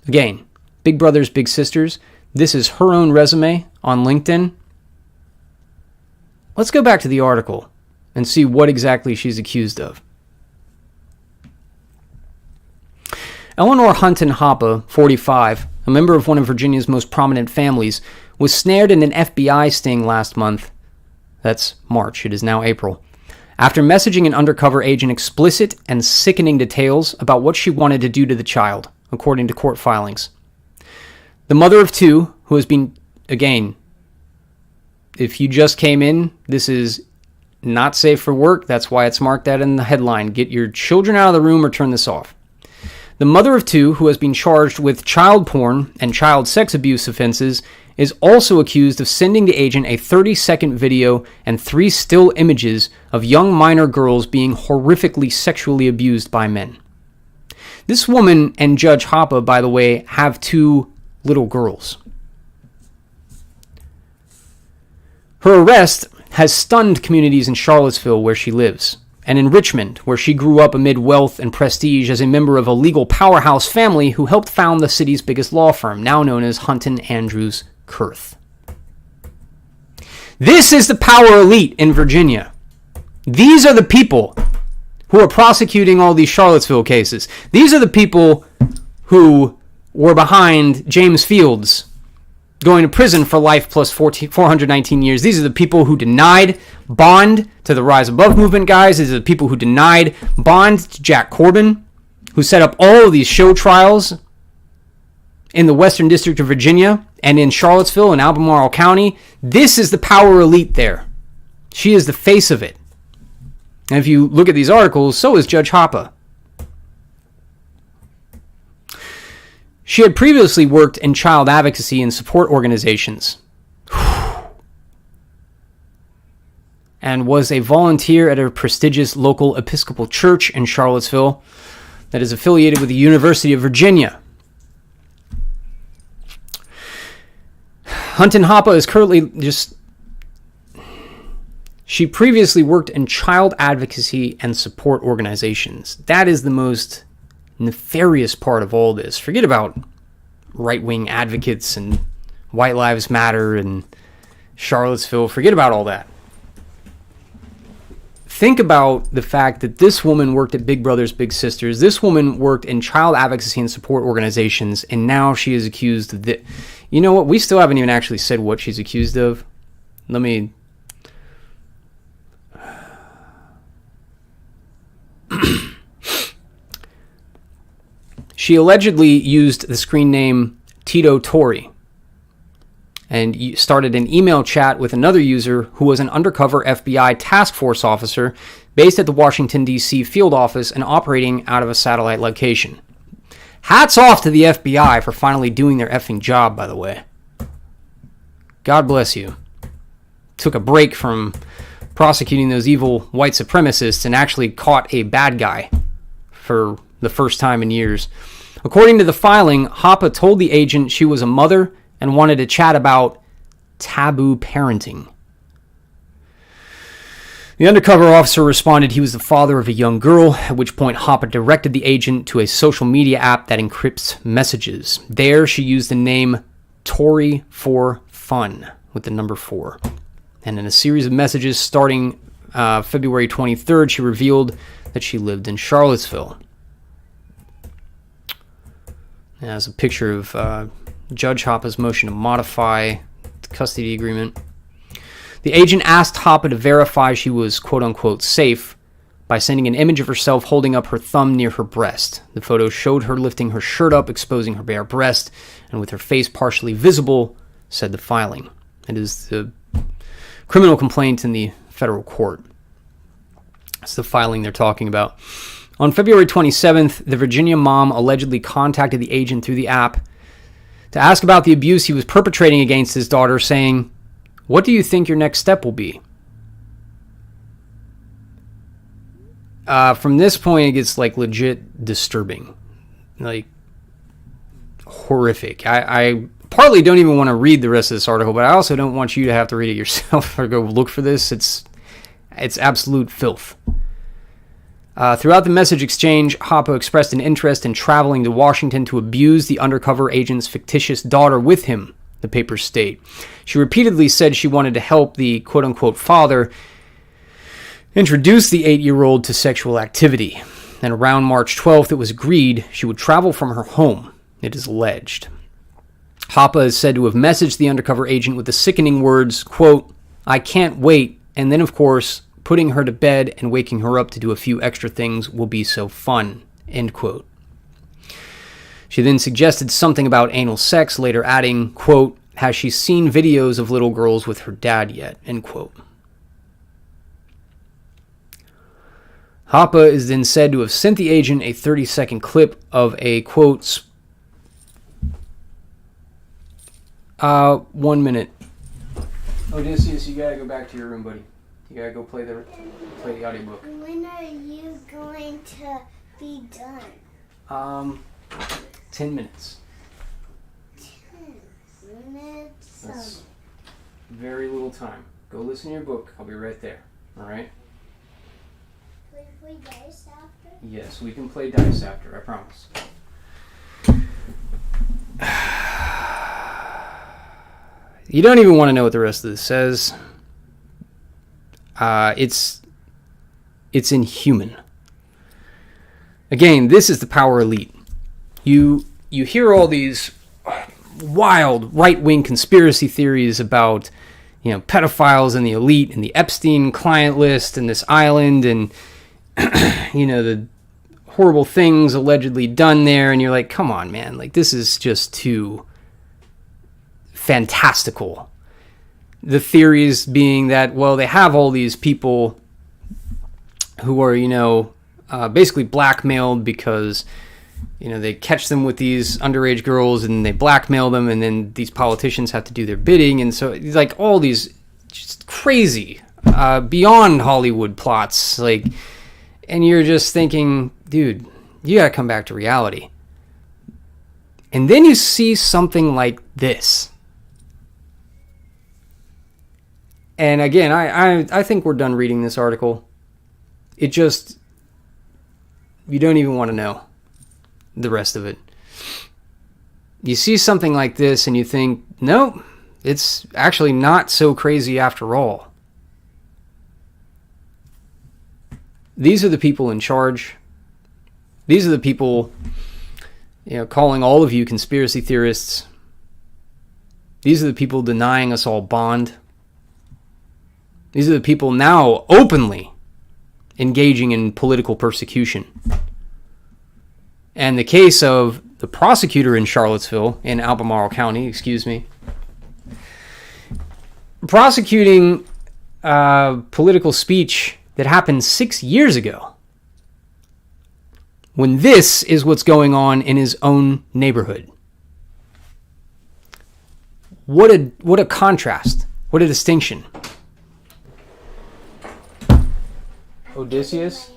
Again, Big Brothers Big Sisters, this is her own resume on LinkedIn. Let's go back to the article and see what exactly she's accused of. Eleanor Hunton Hoppe, 45, a member of one of Virginia's most prominent families, was snared in an FBI sting last month. That's March. It is now April. After messaging an undercover agent explicit and sickening details about what she wanted to do to the child, according to court filings. The mother of two, who has been, again, if you just came in, this is not safe for work. That's why it's marked that in the headline. Get your children out of the room or turn this off. The mother of two, who has been charged with child porn and child sex abuse offenses, is also accused of sending the agent a 30-second video and 3 still images of young minor girls being horrifically sexually abused by men. This woman and Judge Hoppe, by the way, have 2 little girls. Her arrest has stunned communities in Charlottesville, where she lives, and in Richmond, where she grew up amid wealth and prestige as a member of a legal powerhouse family who helped found the city's biggest law firm, now known as Hunton Andrews Kurth. This is the power elite in Virginia. These are the people who are prosecuting all these Charlottesville cases. These are the people who were behind James Fields going to prison for life plus 419 years. These are the people who denied bond to the Rise Above movement guys. These are the people who denied bond to Jack Corbin, who set up all of these show trials in the Western District of Virginia and in Charlottesville and Albemarle County. This is the power elite there. She is the face of it. And if you look at these articles, so is Judge Hoppe. She had previously worked in child advocacy and support organizations and was a volunteer at a prestigious local Episcopal church in Charlottesville that is affiliated with the University of Virginia. Hunton Hoppe is currently she previously worked in child advocacy and support organizations. That is the most nefarious part of all this. Forget about right-wing advocates and White Lives Matter and Charlottesville. Forget about all that. Think about the fact that this woman worked at Big Brothers Big Sisters. This woman worked in child advocacy and support organizations, and now she is accused of this. You know what? We still haven't even actually said what she's accused of. Let me... She allegedly used the screen name Tito Torre and started an email chat with another user who was an undercover FBI task force officer based at the Washington, D.C. field office and operating out of a satellite location. Hats off to the FBI for finally doing their effing job, by the way. God bless you. Took a break from prosecuting those evil white supremacists and actually caught a bad guy for the first time in years. According to the filing, Hoppe told the agent she was a mother and wanted to chat about taboo parenting. The undercover officer responded he was the father of a young girl, at which point Hoppe directed the agent to a social media app that encrypts messages. There, she used the name Tori for Fun, with the number 4. And in a series of messages starting February 23rd, she revealed that she lived in Charlottesville. There's a picture of Judge Hoppa's motion to modify the custody agreement. The agent asked Hoppa to verify she was quote-unquote safe by sending an image of herself holding up her thumb near her breast. The photo showed her lifting her shirt up, exposing her bare breast, and with her face partially visible, said the filing. It is the criminal complaint in the federal court. It's the filing they're talking about. On February 27th, the Virginia mom allegedly contacted the agent through the app to ask about the abuse he was perpetrating against his daughter, saying, "What do you think your next step will be?" From this point, it gets like legit disturbing, like horrific. I partly don't even want to read the rest of this article, but I also don't want you to have to read it yourself or go look for this. It's absolute filth. Throughout the message exchange, Hoppa expressed an interest in traveling to Washington to abuse the undercover agent's fictitious daughter with him, the papers state. She repeatedly said she wanted to help the quote-unquote father introduce the 8-year-old to sexual activity. And around March 12th, it was agreed she would travel from her home, it is alleged. Hoppa is said to have messaged the undercover agent with the sickening words, quote, "I can't wait," and then, of course, putting her to bed and waking her up to do a few extra things will be so fun, end quote. She then suggested something about anal sex, later adding, quote, "Has she seen videos of little girls with her dad yet?" End quote. Hoppa is then said to have sent the agent a 30-second clip of a, quote, 1 minute. Odysseus, you gotta go back to your room, buddy. You gotta go play the audiobook. When are you going to be done? 10 minutes. 10 minutes? That's very little time. Go listen to your book. I'll be right there. Alright? Can we play dice after? Yes, we can play dice after, I promise. You don't even want to know what the rest of this says. It's inhuman. Again, this is the power elite. You hear all these wild right-wing conspiracy theories about, pedophiles and the elite and the Epstein client list and this island and, the horrible things allegedly done there. And you're like, come on, man. Like, this is just too fantastical. The theories being that, well, they have all these people who are, basically blackmailed because, they catch them with these underage girls and they blackmail them, and then these politicians have to do their bidding. And so it's like all these just crazy, beyond Hollywood plots. Like, and you're just thinking, dude, you gotta come back to reality. And then you see something like this. And again, I think we're done reading this article. It just, you don't even want to know the rest of it. You see something like this and you think, nope, it's actually not so crazy after all. These are the people in charge. These are the people, calling all of you conspiracy theorists. These are the people denying us all bond. These are the people now openly engaging in political persecution. And the case of the prosecutor in Charlottesville, in Albemarle County, prosecuting political speech that happened 6 years ago, when this is what's going on in his own neighborhood. What a contrast. What a distinction. Odysseus?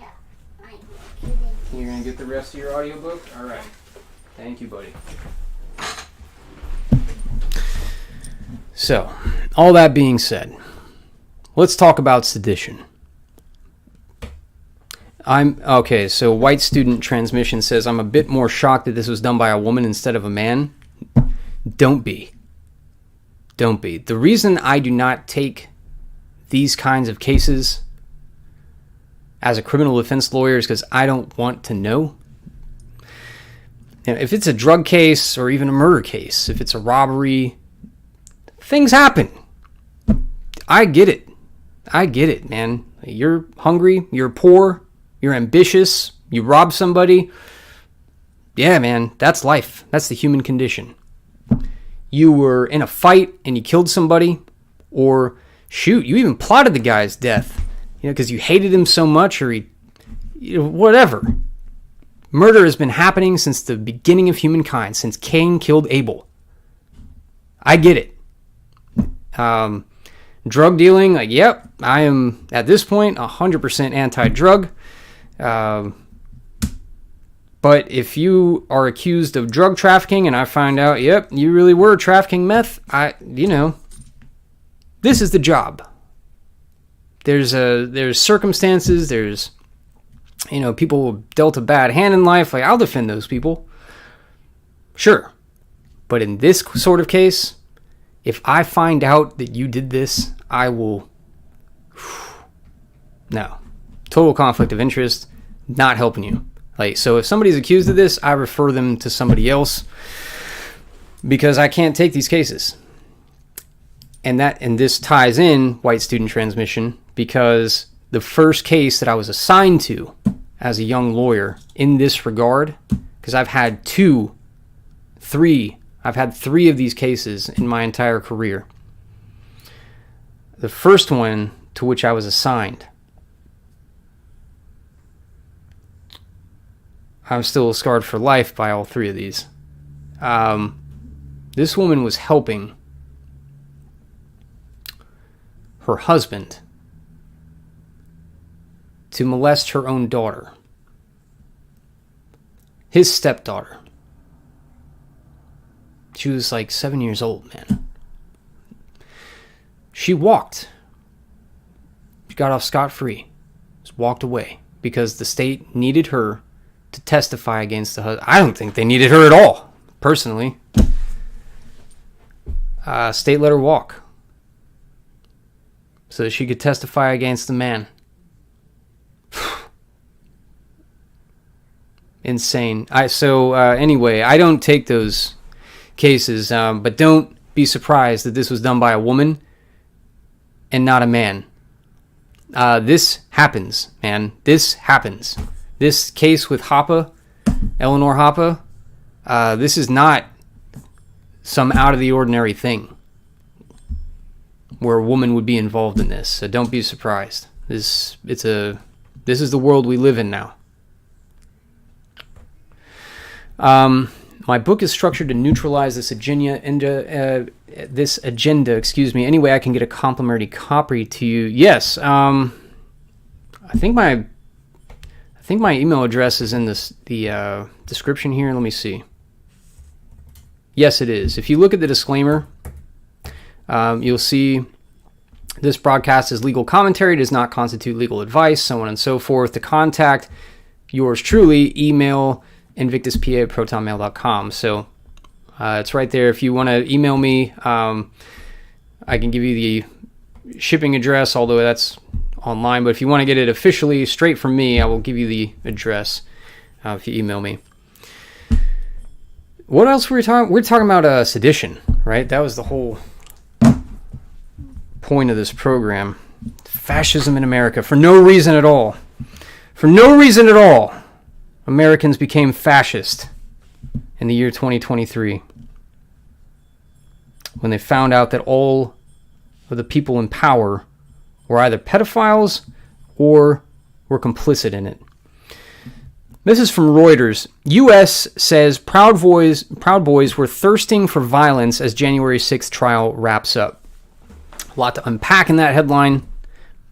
You're going to get the rest of your audiobook? All right. Thank you, buddy. So, all that being said, let's talk about sedition. So White Student Transmission says, I'm a bit more shocked that this was done by a woman instead of a man. Don't be. Don't be. The reason I do not take these kinds of cases as a criminal defense lawyer is because I don't want to know. Now, if it's a drug case or even a murder case, if it's a robbery, things happen. I get it. I get it, man. You're hungry, you're poor, you're ambitious, you rob somebody. Yeah, man, that's life. That's the human condition. You were in a fight and you killed somebody, or shoot, you even plotted the guy's death, because you hated him so much, or whatever. Murder has been happening since the beginning of humankind, since Cain killed Abel. I get it. Drug dealing, yep, I am at this point 100% anti-drug. But if you are accused of drug trafficking and I find out, yep, you really were trafficking meth, this is the job. There's circumstances, there's, people dealt a bad hand in life. I'll defend those people. Sure. But in this sort of case, if I find out that you did this, I will... No. Total conflict of interest, not helping you. So if somebody's accused of this, I refer them to somebody else because I can't take these cases. And this ties in white student transmission because the first case that I was assigned to as a young lawyer in this regard, because I've had three of these cases in my entire career. The first one to which I was assigned, I'm still scarred for life by all three of these. This woman was helping her husband to molest her own daughter, his stepdaughter. She was 7 years old, man. She walked. She got off scot-free. Just walked away because the state needed her to testify against the husband. I don't think they needed her at all, personally. State let her walk so that she could testify against the man. Insane. Anyway, I don't take those cases, but don't be surprised that this was done by a woman and not a man. This happens, man. This happens. This case with Eleanor Hoppe, this is not some out of the ordinary thing where a woman would be involved in this. So don't be surprised. This is the world we live in now. My book is structured to neutralize this agenda. Any way I can get a complimentary copy to you. Yes. I think my email address is in the description here. Let me see. Yes, it is. If you look at the disclaimer, you'll see this broadcast is legal commentary, does not constitute legal advice, so on and so forth. To contact yours truly, email invictuspa@protonmail.com. So it's right there. If you want to email me, I can give you the shipping address, although that's online. But if you want to get it officially straight from me, I will give you the address if you email me. What else were we talking? We're talking about sedition, right? That was the whole point of this program. Fascism in America. For no reason at all. Americans became fascist in the year 2023 when they found out that all of the people in power were either pedophiles or were complicit in it. This is from Reuters. U.S. says Proud Boys were thirsting for violence as January 6th trial wraps up. A lot to unpack in that headline.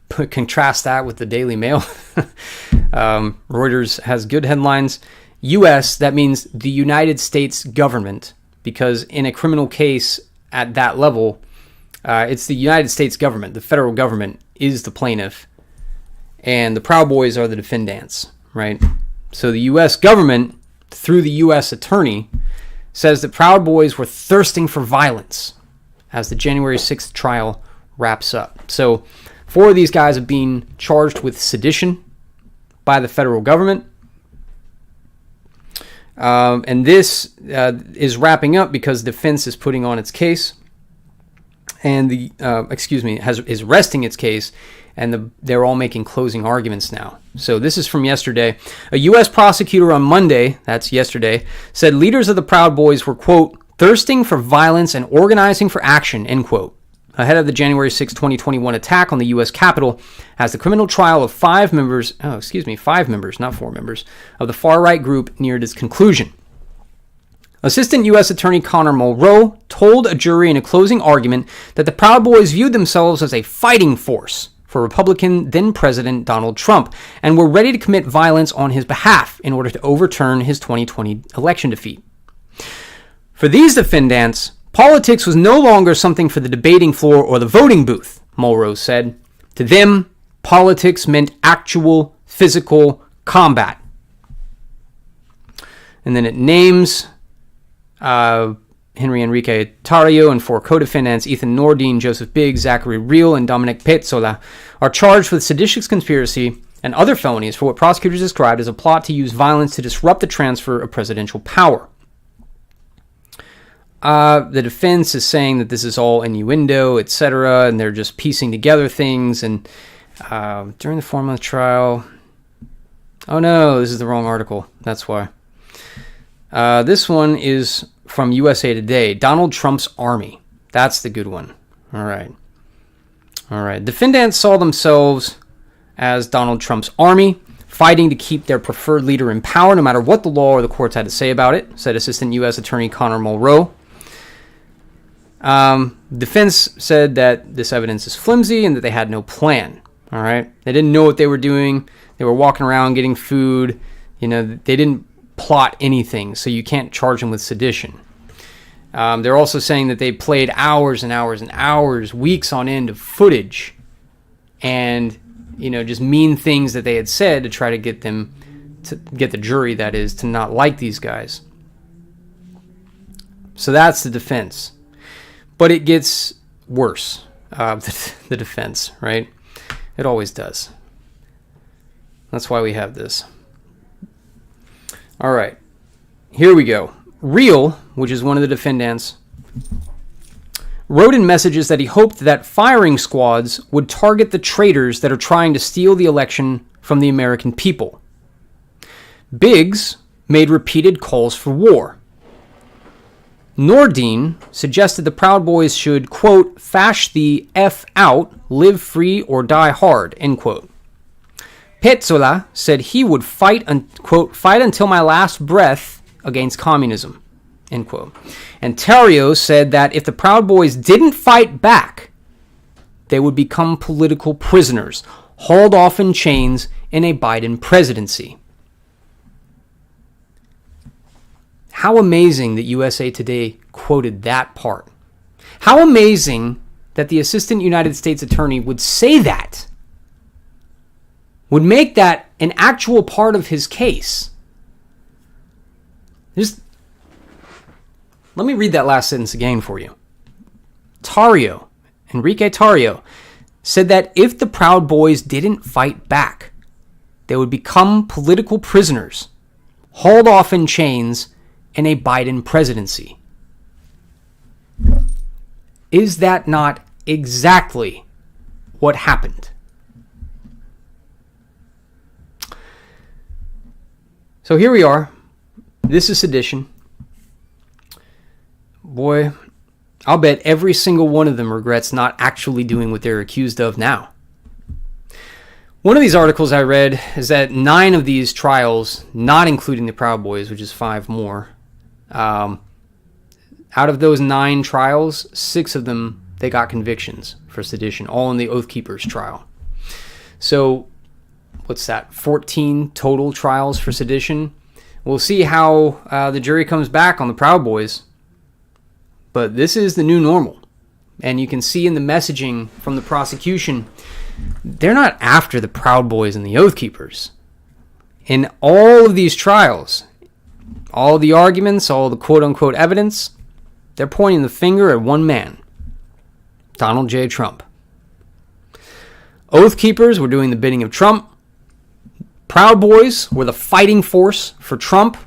Contrast that with the Daily Mail. Reuters has good headlines. U.S., that means the United States government, because in a criminal case at that level, it's the United States government. The federal government is the plaintiff, and the Proud Boys are the defendants, right? So the U.S. government, through the U.S. attorney, says that Proud Boys were thirsting for violence as the January 6th trial wraps up. So 4 of these guys have been charged with sedition by the federal government. And this is wrapping up because defense is putting on its case, and is resting its case, and they're all making closing arguments now. So this is from yesterday. A U.S. prosecutor on Monday, that's yesterday, said leaders of the Proud Boys were, quote, thirsting for violence and organizing for action, end quote, ahead of the January 6, 2021 attack on the U.S. Capitol, as the criminal trial of 5 members, not 4 members, of the far-right group neared its conclusion. Assistant U.S. Attorney Connor Mulrow told a jury in a closing argument that the Proud Boys viewed themselves as a fighting force for Republican then-President Donald Trump and were ready to commit violence on his behalf in order to overturn his 2020 election defeat. For these defendants, politics was no longer something for the debating floor or the voting booth, Mulrow said. To them, politics meant actual physical combat. And then it names Henry Enrique Tarrio and 4 co-defendants, Ethan Nordine, Joseph Biggs, Zachary Real, and Dominic Petzola, are charged with seditious conspiracy and other felonies for what prosecutors described as a plot to use violence to disrupt the transfer of presidential power. The defense is saying that this is all innuendo, etc., and they're just piecing together things. And during the 4-month trial, oh no, this is the wrong article. That's why. This one is from USA Today. Donald Trump's Army. That's the good one. All right. Defendants saw themselves as Donald Trump's army, fighting to keep their preferred leader in power, no matter what the law or the courts had to say about it, said Assistant U.S. Attorney Connor Mulrow. Defense said that this evidence is flimsy and that they had no plan. All right. They didn't know what they were doing. They were walking around getting food. They didn't plot anything, so you can't charge them with sedition. They're also saying that they played hours and hours and hours, weeks on end of footage, and just mean things that they had said to try to get the jury, that is, to not like these guys. So that's the defense. But it gets worse, the defense, right? It always does. That's why we have this. All right, here we go. Real, which is one of the defendants, wrote in messages that he hoped that firing squads would target the traitors that are trying to steal the election from the American people. Biggs made repeated calls for war. Nordine suggested the Proud Boys should, quote, fash the F out, live free or die hard, end quote. Petzola said he would fight until my last breath against communism, end quote. And Tarrio said that if the Proud Boys didn't fight back, they would become political prisoners, hauled off in chains in a Biden presidency. How amazing that USA Today quoted that part. How amazing that the Assistant United States Attorney would say that. Would make that an actual part of his case. Just let me read that last sentence again for you. Enrique Tarrio, said that if the Proud Boys didn't fight back, they would become political prisoners, hauled off in chains in a Biden presidency. Is that not exactly what happened? So here we are. This is sedition. Boy, I'll bet every single one of them regrets not actually doing what they're accused of now. One of these articles I read is that 9 of these trials, not including the Proud Boys, which is 5 more, out of those 9 trials, 6 of them, they got convictions for sedition, all in the Oath Keepers trial. So, what's that, 14 total trials for sedition? We'll see how the jury comes back on the Proud Boys. But this is the new normal. And you can see in the messaging from the prosecution, they're not after the Proud Boys and the Oath Keepers. In all of these trials, all the arguments, all the quote-unquote evidence, they're pointing the finger at one man, Donald J. Trump. Oath Keepers were doing the bidding of Trump. Proud Boys were the fighting force for Trump.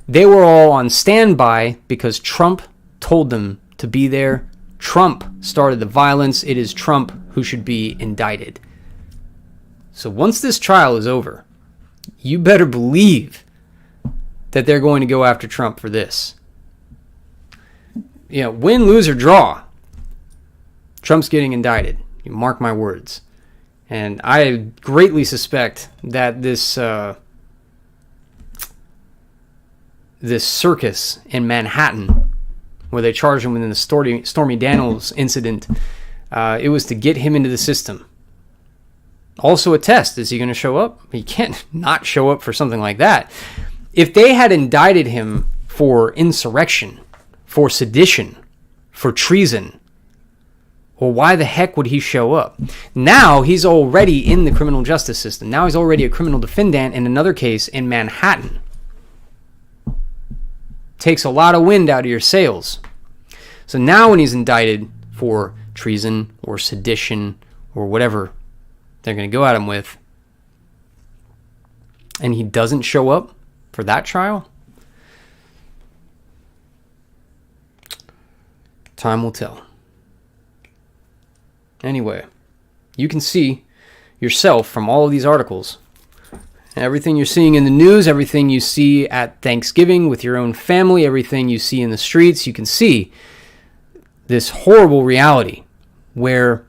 They were all on standby because Trump told them to be there. Trump started the violence. It is Trump who should be indicted. So once this trial is over, you better believe that they're going to go after Trump for this. You know, win, lose, or draw, Trump's getting indicted. You mark my words. And I greatly suspect that this circus in Manhattan, where they charged him within the Stormy Daniels incident, it was to get him into the system. Also a test. Is he going to show up? He can't not show up for something like that. If they had indicted him for insurrection, for sedition, for treason, well, why the heck would he show up? Now he's already in the criminal justice system. Now he's already a criminal defendant in another case in Manhattan. Takes a lot of wind out of your sails. So now when he's indicted for treason or sedition or whatever they're going to go at him with, and he doesn't show up for that trial, time will tell. Anyway, you can see yourself from all of these articles, everything you're seeing in the news, everything you see at Thanksgiving with your own family, everything you see in the streets, you can see this horrible reality where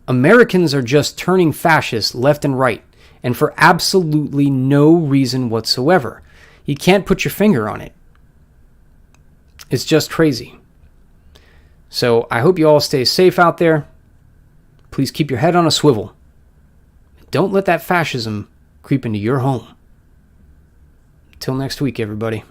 Americans are just turning fascist left and right, and for absolutely no reason whatsoever. You can't put your finger on it. It's just crazy. So I hope you all stay safe out there. Please keep your head on a swivel. Don't let that fascism creep into your home. Till next week, everybody.